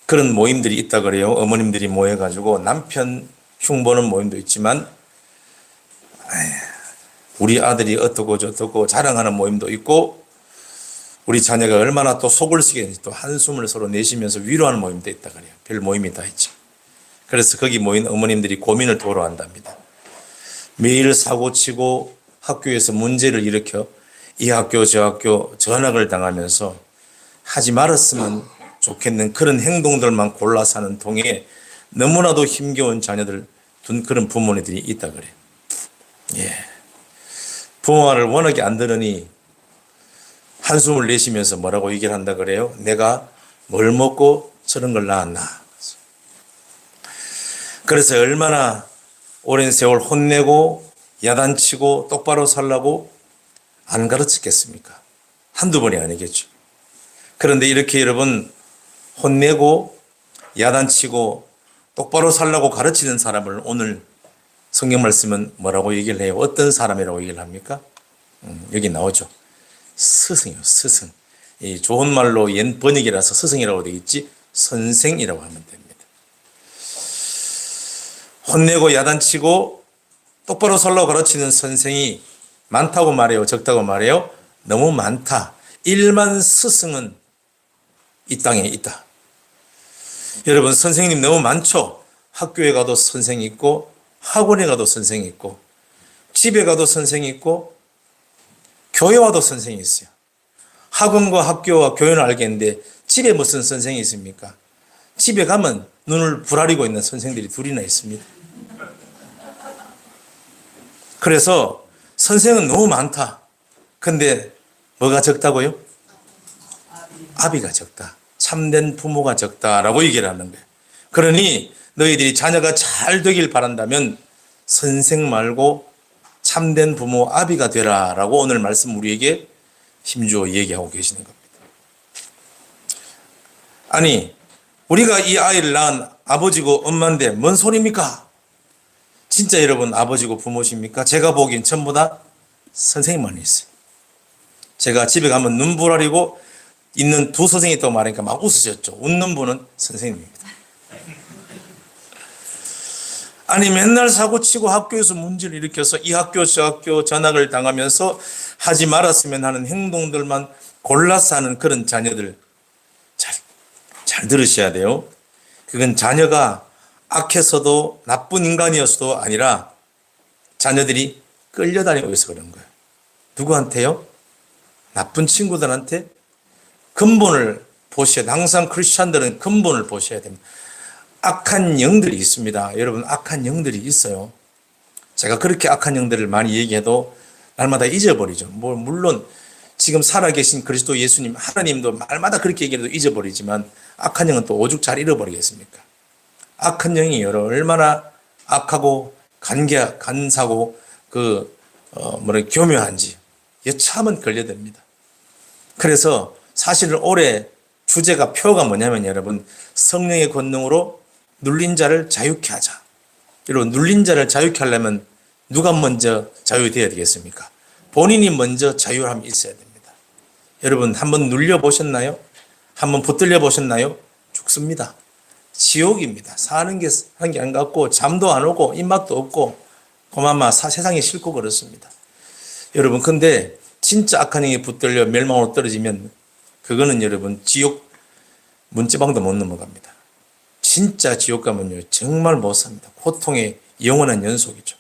그런 모임들이 있다 그래요. 어머님들이 모여가지고 남편 흉보는 모임도 있지만 우리 아들이 어떻고 저떻고 자랑하는 모임도 있고 우리 자녀가 얼마나 또 속을 쓰겠는지 또 한숨을 서로 내쉬면서 위로하는 모임도 있다 그래요. 별 모임이 다 있죠. 그래서 거기 모인 어머님들이 고민을 토로한답니다. 매일 사고치고 학교에서 문제를 일으켜 이 학교 저 학교 전학을 당하면서 하지 말았으면 좋겠는 그런 행동들만 골라 사는 통에 너무나도 힘겨운 자녀들 둔 그런 부모님들이 있다 그래요. 예. 부모 말을 워낙에 안 들으니 한숨을 내쉬면서 뭐라고 얘기를 한다 그래요? 내가 뭘 먹고 저런 걸 낳았나. 그래서 얼마나 오랜 세월 혼내고 야단치고 똑바로 살라고 안 가르쳤겠습니까? 한두 번이 아니겠죠. 그런데 이렇게 여러분 혼내고 야단치고 똑바로 살라고 가르치는 사람을 오늘 성경 말씀은 뭐라고 얘기를 해요? 어떤 사람이라고 얘기를 합니까? 여기 나오죠. 스승이요, 스승. 이 좋은 말로 옛 번역이라서 스승이라고 되어 있지 선생이라고 하면 됩니다. 혼내고 야단치고 똑바로 살라고 가르치는 선생이 많다고 말해요? 적다고 말해요? 너무 많다. 일만 스승은 이 땅에 있다. 여러분 선생님 너무 많죠? 학교에 가도 선생이 있고 학원에 가도 선생이 있고 집에 가도 선생이 있고 교회 와도 선생이 있어요. 학원과 학교와 교회는 알겠는데 집에 무슨 선생이 있습니까? 집에 가면 눈을 부라리고 있는 선생들이 둘이나 있습니다. 그래서 선생은 너무 많다. 근데 뭐가 적다고요? 아비가 적다. 참된 부모가 적다라고 얘기를 하는 거예요. 그러니 너희들이 자녀가 잘 되길 바란다면 선생 말고 참된 부모 아비가 되라라고 오늘 말씀 우리에게 힘주어 얘기하고 계시는 겁니다. 아니 우리가 이 아이를 낳은 아버지고 엄마인데 뭔 소리입니까? 진짜 여러분 아버지고 부모십니까? 제가 보기엔 전부 다 선생님만 있어요. 제가 집에 가면 눈부라리고 있는 두 선생이 있다고 말하니까 막 웃으셨죠. 웃는 분은 선생님입니다. 아니 맨날 사고치고 학교에서 문제를 일으켜서 이 학교 저 학교 전학을 당하면서 하지 말았으면 하는 행동들만 골라서 하는 그런 자녀들 잘 들으셔야 돼요. 그건 자녀가 악해서도 나쁜 인간이었어도 아니라 자녀들이 끌려다니고 있어서 그런 거예요. 누구한테요? 나쁜 친구들한테 근본을 보셔야 돼요. 항상 크리스찬들은 근본을 보셔야 됩니다. 악한 영들이 있습니다. 여러분 악한 영들이 있어요. 제가 그렇게 악한 영들을 많이 얘기해도 날마다 잊어버리죠. 물론 지금 살아계신 그리스도 예수님 하나님도 말마다 그렇게 얘기해도 잊어버리지만 악한 영은 또 오죽 잘 잃어버리겠습니까? 악한 영이 얼마나 악하고 간사고 교묘한지 여차하면 걸려듭니다. 그래서 사실 올해 주제가 표가 뭐냐면 여러분 성령의 권능으로 눌린 자를 자유케 하자. 여러분 눌린 자를 자유케 하려면 누가 먼저 자유되어야 되겠습니까? 본인이 먼저 자유함이 있어야 됩니다. 여러분 한번 눌려 보셨나요? 한번 붙들려 보셨나요? 죽습니다. 지옥입니다. 사는 게 안 같고 잠도 안 오고 입맛도 없고 고마마 세상이 싫고 그렇습니다. 여러분 근데 진짜 악한 영이 붙들려 멸망으로 떨어지면 그거는 여러분 지옥 문지방도 못 넘어갑니다. 진짜 지옥 가면요 정말 못 삽니다. 고통의 영원한 연속이죠.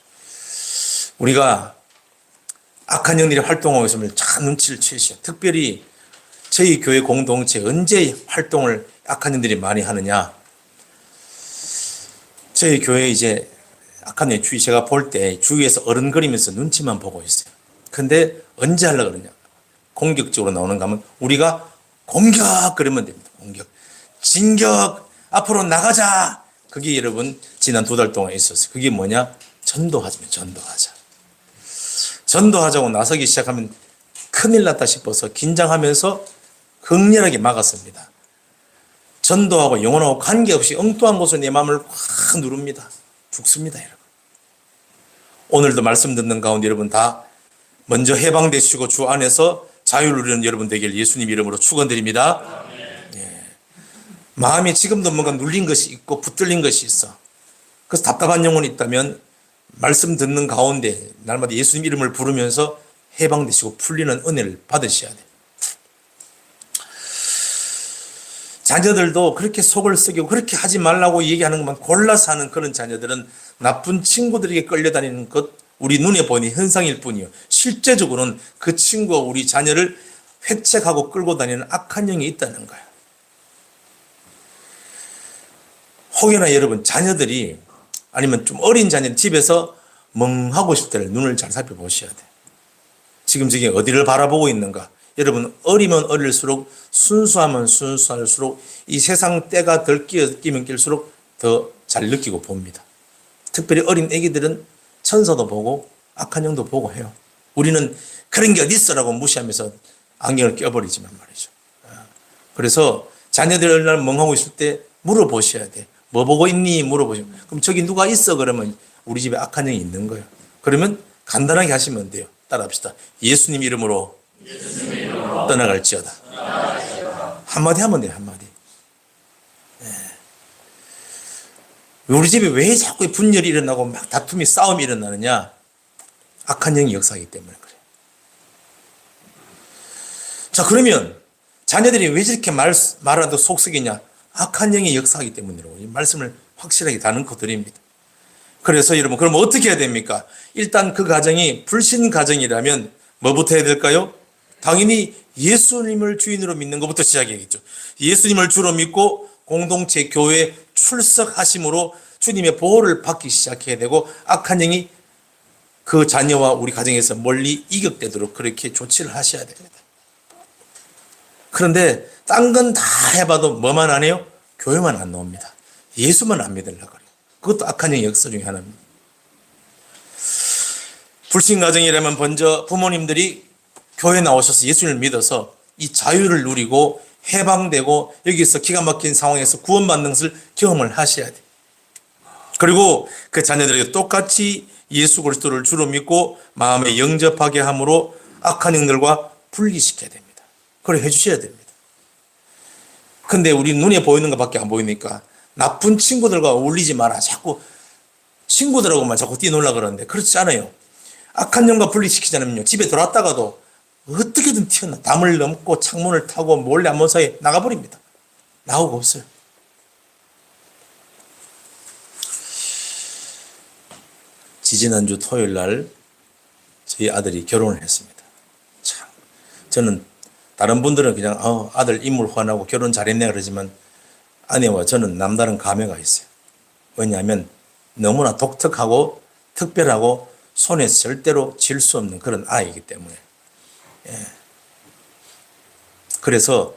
우리가 악한 영들이 활동하고 있으면 참 눈치를 채셔. 특별히 저희 교회 공동체 언제 활동을 악한 영들이 많이 하느냐. 저희 교회 이제 악한 영 주위 제가 볼 때 주위에서 어른거리면서 눈치만 보고 있어요. 근데 언제 하려고 그러냐. 공격적으로 나오는가 하면 우리가 공격 그러면 됩니다. 공격. 진격 앞으로 나가자. 그게 여러분 지난 2달 동안 있었어요. 그게 뭐냐? 전도하자면 전도하자. 전도하자고 나서기 시작하면 큰일 났다 싶어서 긴장하면서 극렬하게 막았습니다. 전도하고 영혼하고 관계없이 엉뚱한 곳에 내 마음을 확 누릅니다. 죽습니다 여러분. 오늘도 말씀 듣는 가운데 여러분 다 먼저 해방되시고 주 안에서 자유를 누리는 여러분 되길 예수님 이름으로 축원드립니다. 마음이 지금도 뭔가 눌린 것이 있고 붙들린 것이 있어. 그래서 답답한 영혼이 있다면 말씀 듣는 가운데 날마다 예수님 이름을 부르면서 해방되시고 풀리는 은혜를 받으셔야 돼. 자녀들도 그렇게 속을 썩이고 그렇게 하지 말라고 얘기하는 것만 골라서 하는 그런 자녀들은 나쁜 친구들에게 끌려다니는 것, 우리 눈에 보니 현상일 뿐이요. 실제적으로는 그 친구가 우리 자녀를 획책하고 끌고 다니는 악한 영이 있다는 거예요. 혹여나 여러분 자녀들이 아니면 좀 어린 자녀들 집에서 멍하고 싶을 때 눈을 잘 살펴보셔야 돼. 지금 저게 어디를 바라보고 있는가. 여러분 어리면 어릴수록 순수하면 순수할수록 이 세상 때가 덜 끼면 낄수록 더 잘 느끼고 봅니다. 특별히 어린 애기들은 천사도 보고 악한 영도 보고 해요. 우리는 그런 게 어디 있어라고 무시하면서 안경을 껴버리지만 말이죠. 그래서 자녀들 어느 날 멍하고 있을 때 물어보셔야 돼. 뭐 보고 있니? 물어보시면. 그럼 저기 누가 있어? 그러면 우리 집에 악한 영이 있는 거예요. 그러면 간단하게 하시면 돼요. 따라합시다. 예수님 이름으로 떠나갈지어다. 한마디 하면 돼요. 한마디. 우리 집에 왜 자꾸 분열이 일어나고 막 다툼이 싸움이 일어나느냐? 악한 영이 역사하기 때문에 그래요. 자, 그러면 자녀들이 왜 저렇게 말하도 속썩이냐? 악한 영이 역사하기 때문이라고 이 말씀을 확실하게 다듬고 드립니다. 그래서 여러분 그럼 어떻게 해야 됩니까? 일단 그 가정이 불신 가정이라면 뭐부터 해야 될까요? 당연히 예수님을 주인으로 믿는 것부터 시작해야겠죠. 예수님을 주로 믿고 공동체 교회에 출석하심으로 주님의 보호를 받기 시작해야 되고 악한 영이 그 자녀와 우리 가정에서 멀리 이격되도록 그렇게 조치를 하셔야 됩니다. 그런데 딴 건 다 해봐도 뭐만 안 해요? 교회만 안 나옵니다. 예수만 안 믿으려고 그래요. 그것도 악한 영의 역사 중에 하나입니다. 불신 가정이라면 먼저 부모님들이 교회 나오셔서 예수님을 믿어서 이 자유를 누리고 해방되고 여기서 기가 막힌 상황에서 구원받는 것을 경험을 하셔야 돼요. 그리고 그 자녀들에게 똑같이 예수 그리스도를 주로 믿고 마음에 영접하게 함으로 악한 영들과 분리시켜야 됩니다. 그래 해주셔야 됩니다. 근데 우리 눈에 보이는 것밖에 안 보이니까 나쁜 친구들과 어울리지 마라. 자꾸 친구들하고만 자꾸 뛰놀라 그러는데 그렇지 않아요. 악한 영과 분리시키자면요. 집에 들어왔다가도 어떻게든 튀어나 담을 넘고 창문을 타고 몰래 안문 사이에 나가버립니다. 나오고 없어요. 지지난주 토요일 날 저희 아들이 결혼을 했습니다. 참, 저는 다른 분들은 그냥 아들 인물 환하고 결혼 잘했네 그러지만 아내와 저는 남다른 감회가 있어요. 왜냐하면 너무나 독특하고 특별하고 손에서 절대로 질 수 없는 그런 아이이기 때문에. 예. 그래서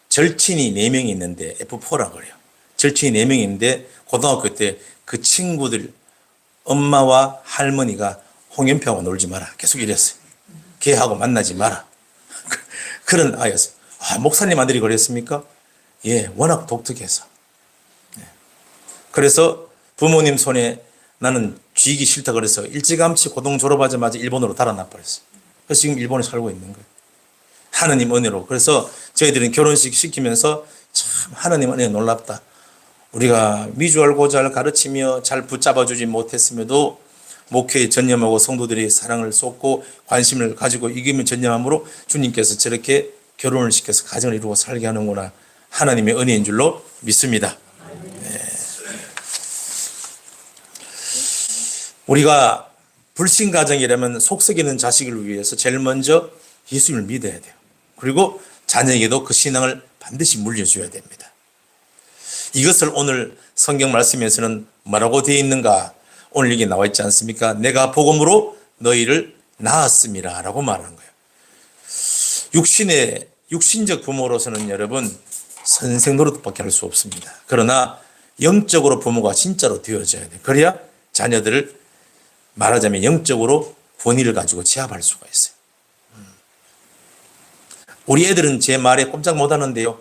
절친이 4명이 있는데 F4라고 그래요. 절친이 4명이 있는데 고등학교 때 그 친구들 엄마와 할머니가 홍연표하고 놀지 마라. 계속 이랬어요. 걔하고 만나지 마라. 그런 아이였어요. 목사님 아들이 그랬습니까? 예, 워낙 독특해서. 그래서 부모님 손에 나는 쥐기 싫다 그래서 일찌감치 고등 졸업하자마자 일본으로 달아나 버렸어요. 그래서 지금 일본에 살고 있는 거예요. 하느님 은혜로. 그래서 저희들은 결혼식 시키면서 참 하느님 은혜 놀랍다. 우리가 미주알 고잘 가르치며 잘 붙잡아주지 못했음에도 목회에 전념하고 성도들이 사랑을 쏟고 관심을 가지고 이기면 전념함으로 주님께서 저렇게 결혼을 시켜서 가정을 이루고 살게 하는구나. 하나님의 은혜인 줄로 믿습니다. 네. 우리가 불신 가정이라면 속썩이는 자식을 위해서 제일 먼저 예수님을 믿어야 돼요. 그리고 자녀에게도 그 신앙을 반드시 물려줘야 됩니다. 이것을 오늘 성경 말씀에서는 뭐라고 되어 있는가? 오늘 여기 나와 있지 않습니까? 내가 복음으로 너희를 낳았음이라 라고 말한 거예요. 육신적 부모로서는 여러분 선생 노릇밖에 할 수 없습니다. 그러나 영적으로 부모가 진짜로 되어져야 돼요. 그래야 자녀들을 말하자면 영적으로 권위를 가지고 제압할 수가 있어요. 우리 애들은 제 말에 꼼짝 못 하는데요.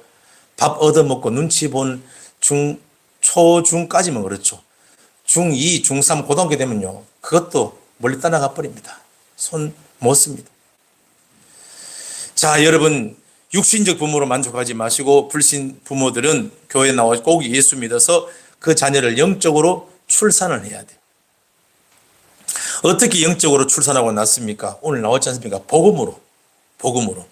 밥 얻어먹고 눈치 본 초중까지만 그렇죠. 중2, 중3, 고등학교 되면요. 그것도 멀리 떠나가 버립니다. 손 못 씁니다. 자, 여러분, 육신적 부모로 만족하지 마시고 불신 부모들은 교회에 나와 꼭 예수 믿어서 그 자녀를 영적으로 출산을 해야 돼요. 어떻게 영적으로 출산하고 났습니까? 오늘 나왔지 않습니까? 복음으로. 복음으로.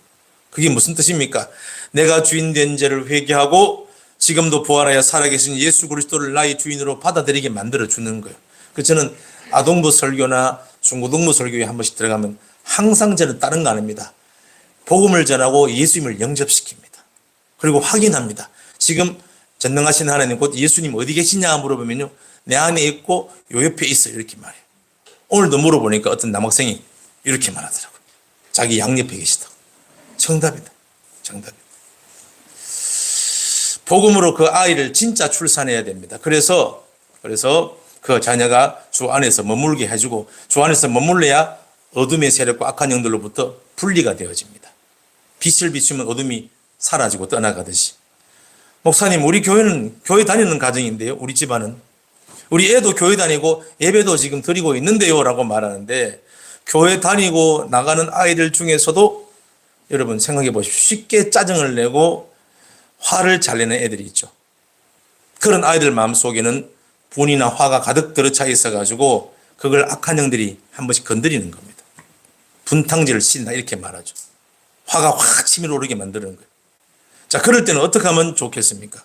그게 무슨 뜻입니까? 내가 주인 된 죄를 회개하고 지금도 부활하여 살아계신 예수 그리스도를 나의 주인으로 받아들이게 만들어주는 거예요. 그래서 저는 아동부 설교나 중고등부 설교에 한 번씩 들어가면 항상 저는 다른 거 아닙니다. 복음을 전하고 예수님을 영접시킵니다. 그리고 확인합니다. 지금 전능하신 하나님 곧 예수님 어디 계시냐 물어보면요. 내 안에 있고 요 옆에 있어 이렇게 말해요. 오늘도 물어보니까 어떤 남학생이 이렇게 말하더라고요. 자기 양옆에 계시다고. 정답이다. 정답이다. 복음으로 그 아이를 진짜 출산해야 됩니다. 그래서 그 자녀가 주 안에서 머물게 해주고 주 안에서 머물러야 어둠의 세력과 악한 영들로부터 분리가 되어집니다. 빛을 비추면 어둠이 사라지고 떠나가듯이. 목사님, 우리 교회는 교회 다니는 가정인데요. 우리 집안은. 우리 애도 교회 다니고 예배도 지금 드리고 있는데요. 라고 말하는데 교회 다니고 나가는 아이들 중에서도 여러분 생각해 보십시오. 쉽게 짜증을 내고 화를 잘 내는 애들이 있죠. 그런 아이들 마음속에는 분이나 화가 가득 들어차 있어가지고 그걸 악한 영들이 한 번씩 건드리는 겁니다. 분탕질을 시킨다 이렇게 말하죠. 화가 확 치밀어 오르게 만드는 거예요. 자, 그럴 때는 어떻게 하면 좋겠습니까?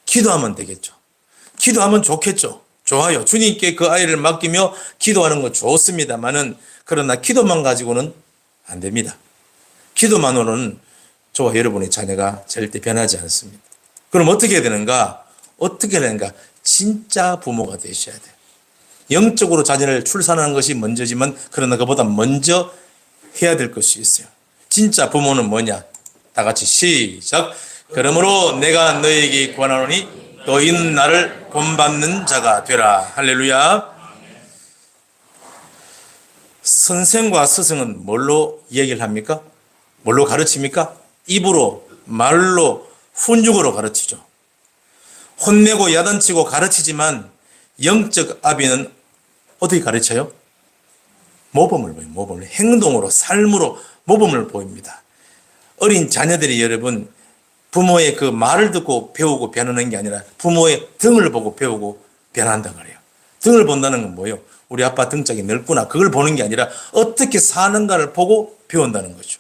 기도하면 되겠죠. 기도하면 좋겠죠. 좋아요. 주님께 그 아이를 맡기며 기도하는 건 좋습니다만은 그러나 기도만 가지고는 안 됩니다. 기도만으로는 저와 여러분의 자녀가 절대 변하지 않습니다. 그럼 어떻게 해야 되는가? 어떻게 해야 되는가? 진짜 부모가 되셔야 돼요. 영적으로 자녀를 출산하는 것이 먼저지만 그러나 그보다 먼저 해야 될 것이 있어요. 진짜 부모는 뭐냐? 다 같이 시작. 그러므로 내가 너에게 권하노니 너희는 나를 본받는 자가 되라. 할렐루야. 선생과 스승은 뭘로 얘기를 합니까? 뭘로 가르칩니까? 입으로, 말로, 훈육으로 가르치죠. 혼내고 야단치고 가르치지만 영적 아비는 어떻게 가르쳐요? 모범을 보여요. 모범을. 행동으로, 삶으로 모범을 보입니다. 어린 자녀들이 여러분 부모의 그 말을 듣고 배우고 변하는 게 아니라 부모의 등을 보고 배우고 변한다고 그래요. 등을 본다는 건 뭐예요? 우리 아빠 등짝이 넓구나. 그걸 보는 게 아니라 어떻게 사는가를 보고 배운다는 거죠.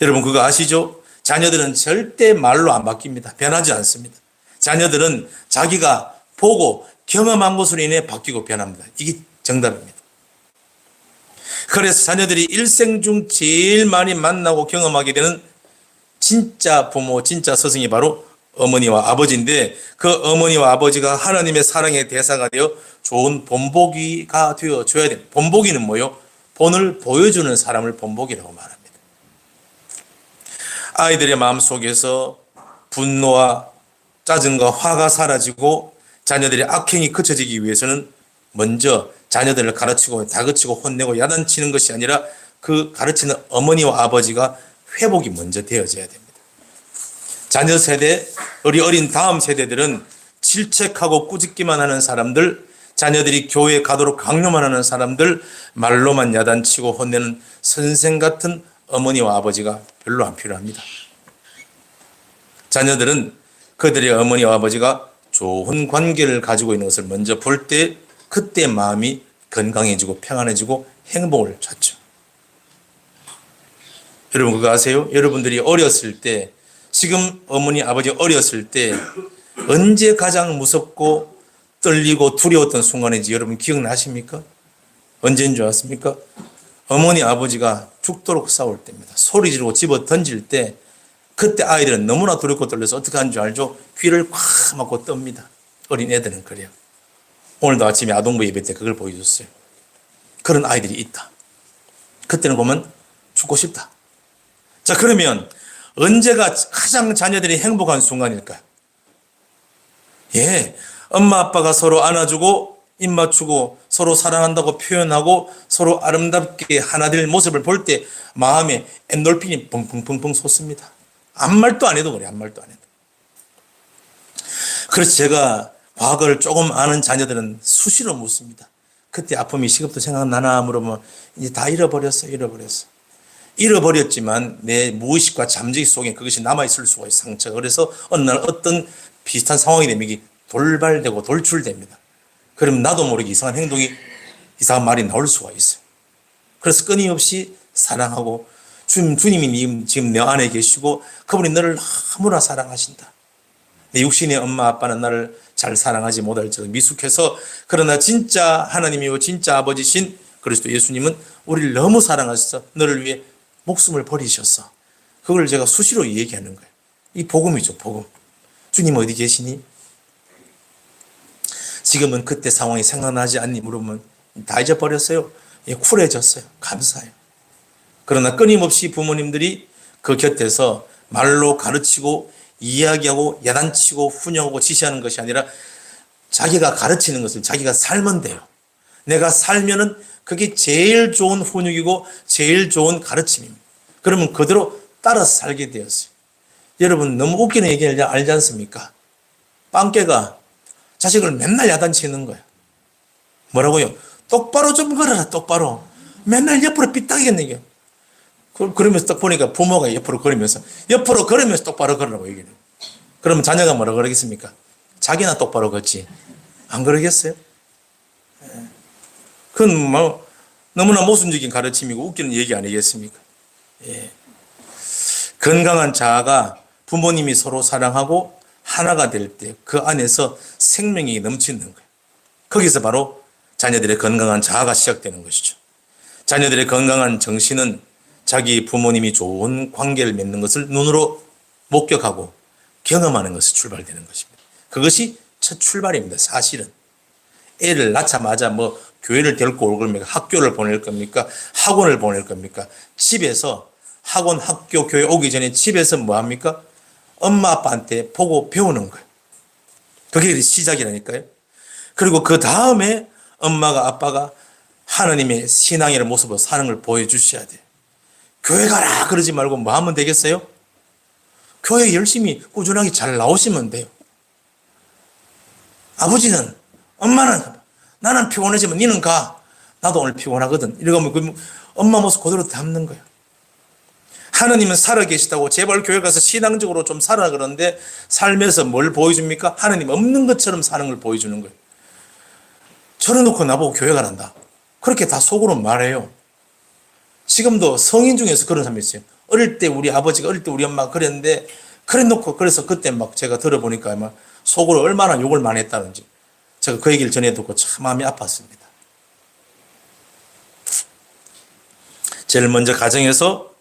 여러분 그거 아시죠? 자녀들은 절대 말로 안 바뀝니다. 변하지 않습니다. 자녀들은 자기가 보고 경험한 것으로 인해 바뀌고 변합니다. 이게 정답입니다. 그래서 자녀들이 일생 중 제일 많이 만나고 경험하게 되는 진짜 부모, 진짜 스승이 바로 어머니와 아버지인데 그 어머니와 아버지가 하나님의 사랑의 대사가 되어 좋은 본보기가 되어줘야 됩니다. 본보기는 뭐요? 본을 보여주는 사람을 본보기라고 말합니다. 아이들의 마음속에서 분노와 짜증과 화가 사라지고 자녀들의 악행이 그쳐지기 위해서는 먼저 자녀들을 가르치고 다그치고 혼내고 야단치는 것이 아니라 그 가르치는 어머니와 아버지가 회복이 먼저 되어져야 됩니다. 자녀 세대, 우리 어린 다음 세대들은 질책하고 꾸짖기만 하는 사람들, 자녀들이 교회에 가도록 강요만 하는 사람들, 말로만 야단치고 혼내는 선생 같은 어머니와 아버지가 별로 안 필요합니다. 자녀들은 그들의 어머니와 아버지가 좋은 관계를 가지고 있는 것을 먼저 볼 때 그때 마음이 건강해지고 평안해지고 행복을 찾죠. 여러분 그거 아세요? 여러분들이 어렸을 때 지금 어머니 아버지 어렸을 때 언제 가장 무섭고 떨리고 두려웠던 순간인지 여러분 기억나십니까? 언제인 줄 아십니까? 어머니 아버지가 죽도록 싸울 때입니다. 소리 지르고 집어 던질 때 그때 아이들은 너무나 두렵고 떨려서 어떻게 하는 줄 알죠? 귀를 콱 막고 떱니다. 어린 애들은 그래요. 오늘도 아침에 아동부 예배 때 그걸 보여줬어요. 그런 아이들이 있다. 그때는 보면 죽고 싶다. 자, 그러면 언제가 가장 자녀들이 행복한 순간일까요? 예, 엄마 아빠가 서로 안아주고 입 맞추고 서로 사랑한다고 표현하고 서로 아름답게 하나 될 모습을 볼 때 마음에 엔돌핀이 펑펑펑펑 솟습니다. 아무 말도 안 해도 그래. 아무 말도 안 해도. 그래서 제가 과거를 조금 아는 자녀들은 수시로 묻습니다. 그때 아픔이 시급도 생각나나 물어보면 이제 다 잃어버렸어. 잃어버렸지만 내 무의식과 잠재기 속에 그것이 남아있을 수가 있어요. 상처가. 그래서 어느 날 어떤 비슷한 상황이 되면 이게 돌발되고 돌출됩니다. 그러면 나도 모르게 이상한 행동이, 이상한 말이 나올 수가 있어요. 그래서 끊임없이 사랑하고, 주님이 지금 내 안에 계시고 그분이 너를 너무나 사랑하신다. 내 육신의 엄마 아빠는 나를 잘 사랑하지 못할지라도 미숙해서, 그러나 진짜 하나님이요 진짜 아버지신 그리스도 예수님은 우리를 너무 사랑하셔서 너를 위해 목숨을 버리셨어. 그걸 제가 수시로 얘기하는 거예요. 이 복음이죠, 복음. 주님 어디 계시니? 지금은 그때 상황이 생각나지 않니? 물으면 다 잊어버렸어요. 예, 쿨해졌어요. 감사해요. 그러나 끊임없이 부모님들이 그 곁에서 말로 가르치고 이야기하고 야단치고 훈육하고 지시하는 것이 아니라 자기가 가르치는 것을 자기가 살면 돼요. 내가 살면은 그게 제일 좋은 훈육이고 제일 좋은 가르침입니다. 그러면 그대로 따라서 살게 되었어요. 여러분 너무 웃기는 얘기를 알지 않습니까? 빵개가 자식을 맨날 야단치는 거예요. 뭐라고요? 똑바로 좀 걸어라, 똑바로. 맨날 옆으로 삐딱이겠네. 그러면서 딱 보니까 부모가 옆으로 걸으면서 똑바로 걸으라고 얘기해요. 그러면 자녀가 뭐라 그러겠습니까? 자기나 똑바로 걷지. 안 그러겠어요? 그건 뭐 너무나 모순적인 가르침이고 웃기는 얘기 아니겠습니까? 예. 건강한 자아가 부모님이 서로 사랑하고 하나가 될 때 그 안에서 생명이 넘치는 거예요. 거기서 바로 자녀들의 건강한 자아가 시작되는 것이죠. 자녀들의 건강한 정신은 자기 부모님이 좋은 관계를 맺는 것을 눈으로 목격하고 경험하는 것이 출발되는 것입니다. 그것이 첫 출발입니다. 사실은. 애를 낳자마자 뭐 교회를 데리고 올 겁니까? 학교를 보낼 겁니까? 학원을 보낼 겁니까? 집에서 학원, 학교, 교회 오기 전에 집에서 뭐 합니까? 엄마 아빠한테 보고 배우는 거예요. 그게 시작이라니까요. 그리고 그 다음에 엄마가 아빠가 하나님의 신앙의 모습으로 사는 걸 보여주셔야 돼요. 교회 가라 그러지 말고 뭐 하면 되겠어요? 교회 열심히 꾸준하게 잘 나오시면 돼요. 아버지는, 엄마는 나는 피곤하지만 니는 가. 나도 오늘 피곤하거든. 이러면 그 엄마 모습 그대로 담는 거예요. 하나님은 살아계시다고 제발 교회 가서 신앙적으로 좀 살아 그러는데 삶에서 뭘 보여줍니까? 하나님 없는 것처럼 사는 걸 보여주는 거예요. 저래놓고 나보고 교회 가란다. 그렇게 다 속으로 말해요. 지금도 성인 중에서 그런 사람이 있어요. 어릴 때 우리 아버지가, 어릴 때 우리 엄마가 그랬는데, 그래서 그때 막 제가 들어보니까 막 속으로 얼마나 욕을 많이 했다는지. 제가 그 얘기를 전해 듣고 참 마음이 아팠습니다. 제일 먼저 가정에서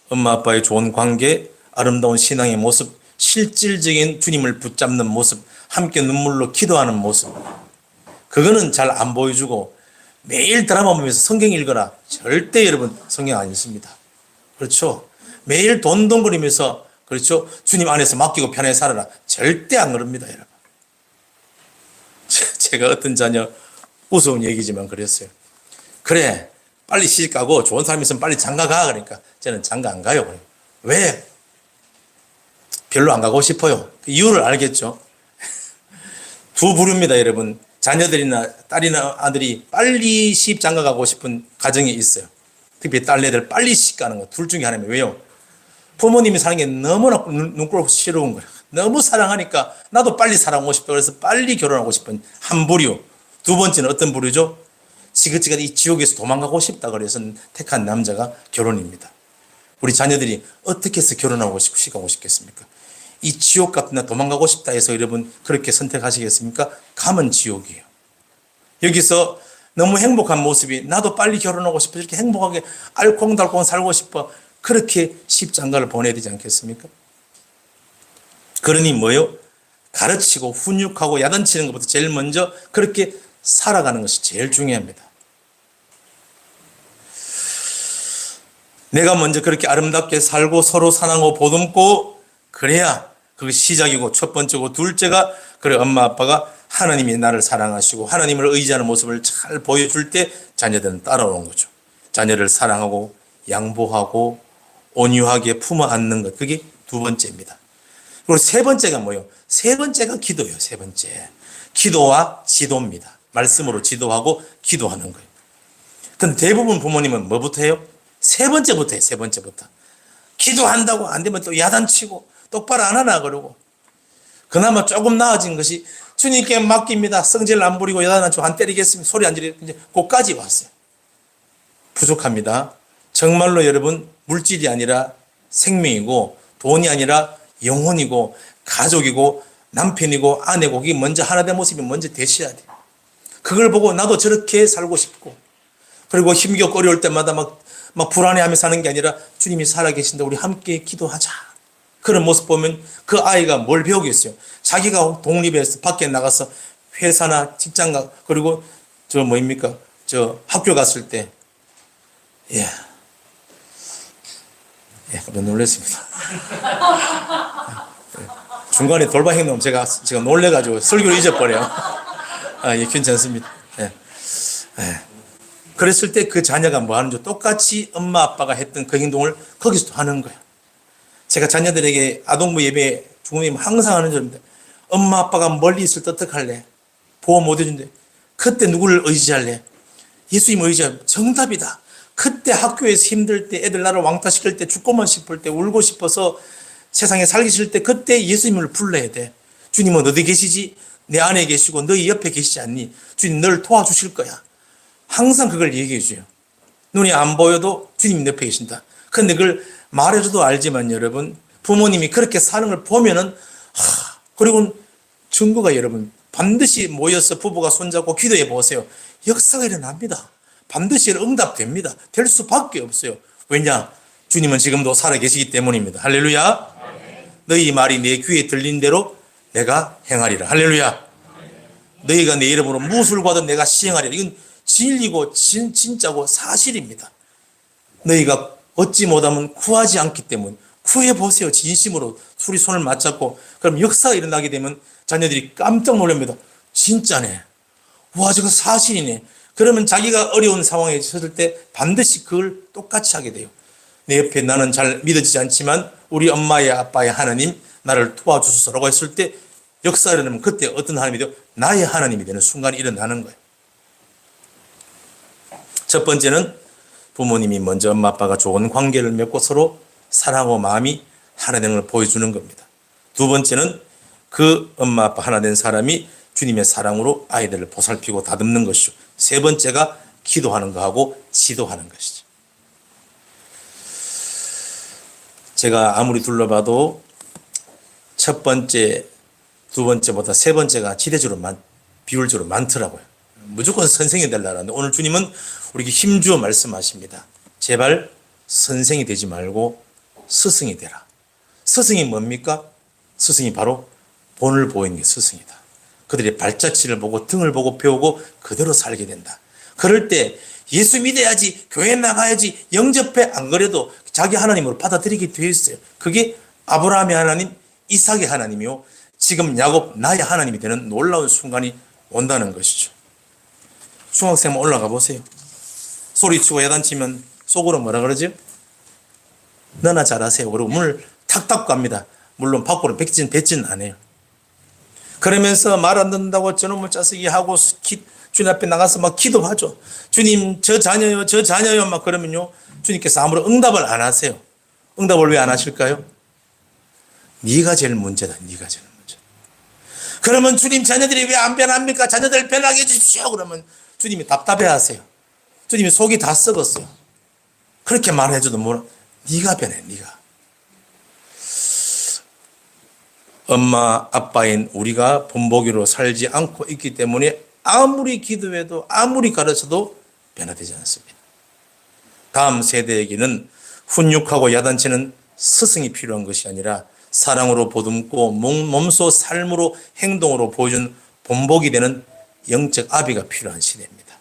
엄마 아빠의 좋은 관계, 아름다운 신앙의 모습, 실질적인 주님을 붙잡는 모습, 함께 눈물로 기도하는 모습. 그거는 잘 안 보여주고 매일 드라마 보면서 성경 읽어라. 절대 여러분 성경 안 읽습니다. 그렇죠? 매일 돈동거리면서 그렇죠? 주님 안에서 맡기고 편하게 살아라. 절대 안 그럽니다, 여러분. 제가 어떤 자녀 우스운 얘기지만 그랬어요. 그래, 빨리 시집 가고 좋은 사람 있으면 빨리 장가 가. 그러니까 저는 장가 안 가요. 그래요. 왜? 별로 안 가고 싶어요. 그 이유를 알겠죠? 두 부류입니다, 여러분. 자녀들이나 딸이나 아들이 빨리 시집 장가 가고 싶은 가정이 있어요. 특히 딸내들 빨리 시집 가는 거. 둘 중에 하나면 왜요? 부모님이 사는 게 너무나 눈꼴 거예요. 너무 사랑하니까 나도 빨리 사랑하고 싶다. 그래서 빨리 결혼하고 싶은 한 부류. 두 번째는 어떤 부류죠? 지긋지긋 이 지옥에서 도망가고 싶다. 그래서 택한 남자가 결혼입니다. 우리 자녀들이 어떻게 해서 결혼하고 시가고 싶겠습니까? 이 지옥 같은 데 도망가고 싶다 해서 여러분 그렇게 선택하시겠습니까? 가면 지옥이에요. 여기서 너무 행복한 모습이 나도 빨리 결혼하고 싶어. 이렇게 행복하게 알콩달콩 살고 싶어. 그렇게 십장가를 보내야 되지 않겠습니까? 그러니 뭐요? 가르치고 훈육하고 야단치는 것부터 제일 먼저 그렇게 살아가는 것이 제일 중요합니다. 내가 먼저 그렇게 아름답게 살고 서로 사랑하고 보듬고 그래야 그게 시작이고 첫 번째고 둘째가 그래 엄마 아빠가 하나님이 나를 사랑하시고 하나님을 의지하는 모습을 잘 보여줄 때 자녀들은 따라오는 거죠. 자녀를 사랑하고 양보하고 온유하게 품어 안는 것. 그게 두 번째입니다. 그리고 세 번째가 뭐예요? 세 번째가 기도예요. 세 번째. 기도와 지도입니다. 말씀으로 지도하고 기도하는 거예요. 근데 대부분 부모님은 뭐부터 해요? 세 번째부터 해, 세 번째부터. 기도한다고 안 되면 또 야단치고 똑바로 안 하나 그러고. 그나마 조금 나아진 것이 주님께 맡깁니다. 성질 안 부리고 야단 안 치고 안 때리겠습니다. 소리 안 지르고 이제 그까지 왔어요. 부족합니다. 정말로 여러분 물질이 아니라 생명이고 돈이 아니라 영혼이고 가족이고 남편이고 아내고 그게 먼저 하나된 모습이 먼저 되셔야 돼요. 그걸 보고 나도 저렇게 살고 싶고 그리고 힘겹고 어려울 때마다 막 불안해하며 사는 게 아니라 주님이 살아계신다. 우리 함께 기도하자. 그런 모습 보면 그 아이가 뭘 배우겠어요. 자기가 독립해서 밖에 나가서 회사나 직장 가 그리고 저 학교 갔을 때 깜짝 놀랐습니다. 중간에 돌발 행동 제가 놀래가지고 설교를 잊어버려요. 괜찮습니다. 그랬을 때 그 자녀가 뭐 하는지 똑같이 엄마 아빠가 했던 그 행동을 거기서도 하는 거예요. 제가 자녀들에게 아동부 예배 중국님 항상 하는 점입니다. 엄마 아빠가 멀리 있을 때 어떡할래? 보호 못 해준대. 그때 누구를 의지할래? 예수님 의지하면 정답이다. 그때 학교에서 힘들 때 애들 나를 왕따시킬 때 죽고만 싶을 때 울고 싶어서 세상에 살기 싫을 때 그때 예수님을 불러야 돼. 주님은 어디 계시지? 내 안에 계시고 너희 옆에 계시지 않니? 주님 너를 도와주실 거야. 항상 그걸 얘기해 줘요. 눈이 안 보여도 주님 옆에 계신다. 그런데 그걸 말해줘도 알지만 여러분 부모님이 그렇게 사는 걸 보면은 그리고 증거가 여러분 반드시 모여서 부부가 손잡고 기도해 보세요. 역사가 일어납니다. 반드시 응답됩니다. 될 수밖에 없어요. 왜냐? 주님은 지금도 살아계시기 때문입니다. 할렐루야. 너희 말이 내 귀에 들린 대로 내가 행하리라. 할렐루야. 너희가 내 이름으로 무엇을 구하든 내가 시행하리라. 이건 진리고 진짜고 사실입니다. 너희가 얻지 못하면 구하지 않기 때문에 구해보세요. 진심으로 둘이 손을 맞잡고 그럼 역사가 일어나게 되면 자녀들이 깜짝 놀랍니다. 진짜네. 와 저거 사실이네. 그러면 자기가 어려운 상황에 처했을 때 반드시 그걸 똑같이 하게 돼요. 내 옆에 나는 잘 믿어지지 않지만 우리 엄마의 아빠의 하나님 나를 도와주소서라고 했을 때 역사가 일어나면 그때 어떤 하나님이 되고 나의 하나님이 되는 순간이 일어나는 거예요. 첫 번째는 부모님이 먼저 엄마 아빠가 좋은 관계를 맺고 서로 사랑하고 마음이 하나 되는 걸 보여주는 겁니다. 두 번째는 그 엄마 아빠 하나 된 사람이 주님의 사랑으로 아이들을 보살피고 다듬는 것이죠. 세 번째가 기도하는 거하고 지도하는 것이죠. 제가 아무리 둘러봐도 첫 번째, 두 번째보다 세 번째가 비율적으로 많더라고요. 무조건 선생이 되려는데 오늘 주님은 우리에게 힘주어 말씀하십니다. 제발 선생이 되지 말고 스승이 되라. 스승이 뭡니까? 스승이 바로 본을 보이는 게 스승이다. 그들의 발자취를 보고 등을 보고 배우고 그대로 살게 된다. 그럴 때 예수 믿어야지, 교회 나가야지, 영접해 안 그래도 자기 하나님으로 받아들이게 되어 있어요. 그게 아브라함의 하나님, 이삭의 하나님이요. 지금 야곱 나의 하나님이 되는 놀라운 순간이 온다는 것이죠. 중학생 올라가 보세요. 소리치고 야단치면 속으로 뭐라 그러죠? 너나 잘하세요. 그리고 문을 탁 닫고 갑니다. 물론 밖으로 뱉진 안 해요. 그러면서 말 안 듣는다고 저놈을 짜쓰기 하고 주님 앞에 나가서 막 기도하죠. 주님 저 자녀요 막 그러면요. 주님께서 아무런 응답을 안 하세요. 응답을 왜 안 하실까요? 네가 제일 문제다. 네가 제일 문제. 그러면 주님 자녀들이 왜 안 변합니까? 자녀들 변하게 해주십시오. 그러면 주님이 답답해 하세요. 주님이 속이 다 썩었어요. 그렇게 말해줘도 뭐라 네가 변해. 네가. 엄마 아빠인 우리가 본보기로 살지 않고 있기 때문에 아무리 기도해도 아무리 가르쳐도 변화되지 않습니다. 다음 세대에게는 훈육하고 야단치는 스승이 필요한 것이 아니라 사랑으로 보듬고 몸소 삶으로 행동으로 보여준 본보기 되는 영적 아비가 필요한 시대입니다.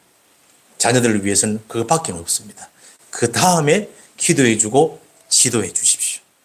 자녀들을 위해서는 그것밖에 없습니다. 그 다음에 기도해주고 지도해 주십시오.